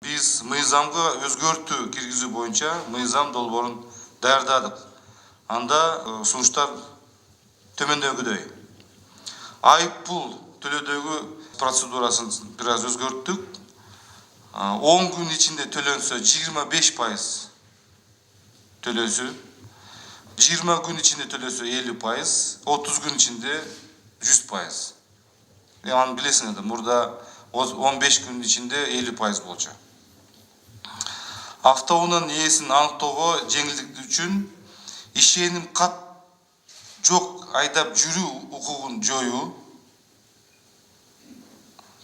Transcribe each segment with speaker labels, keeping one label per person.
Speaker 1: Биз мыйзамга өзгөртүү киргизүү боюнча мыйзам долбоорун даярдадык. Анда сунуштар төмөндөгүдөй. Айып пул төлөөдөгү процедурасын бир аз өзгөрттүк. 10 күн ичинде төлөнсө 25% төлөөсү, 20 күн ичинде төлөсө 50%, 30 күн ичинде 100%. Аны билесиңер да, мурда 15 күн ичинде 50% болчу. Автоунаанын ээсин аныктоого жеңилдик үчүн ишеним кат жок айдап жүрүү укугун жоюу.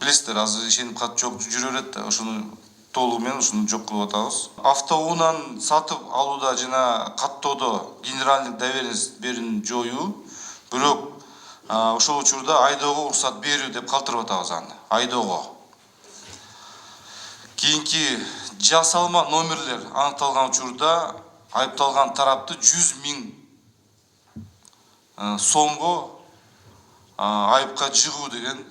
Speaker 1: Билесиздер, азыр ишеним кат жок жүрө берет да, ошону толугу менен ушуну жок кылып атабыз. Автоунааны сатып алууда жана каттоодо генеральный доверенность берүүнү жоюу. Бирок ошол учурда айдоого уруксат берүү деп калтырып атабыз аны. Айдоого. Кийинки жасалма номерлер аныкталган учурда айыпталган тарапты 100 000 сомго айыпка жыгуу деген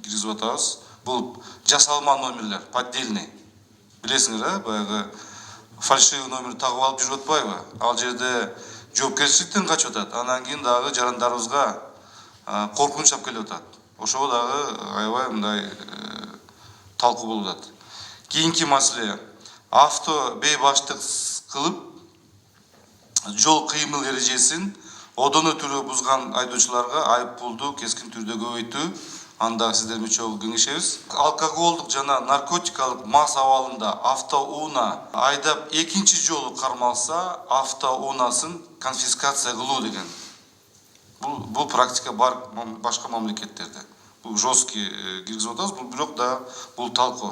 Speaker 1: киргизип атабыз. Бул жасалма номерлер, поддельный. Билесиңер да, баягы фальшивый номер тагып алып жүрүп атпайбы? Ал жерде жоопкерчиликтен качып атат. Анан кийин дагы жарандарыбызга коркунуч алып келип атат. Ошого дагы аябай мындай талкуу болуп атат. Кийинки маселе, авто бейбаштык кылып жол кыймыл эрежесин одон өтүүрү бузган айдоочуларга айып пулду кескин түрдө көбөйтүү. Анда сиздер менен чогуу кеңешебиз. Алкоголдук жана наркотикалык мас абалында автоунаа айдап экинчи жолу кармалса, автоунаасын конфискация кылуу деген. Бул практика бар башка мамлекеттерде. Бул жесткий киргизип атабыз, бирок да бул талкуу.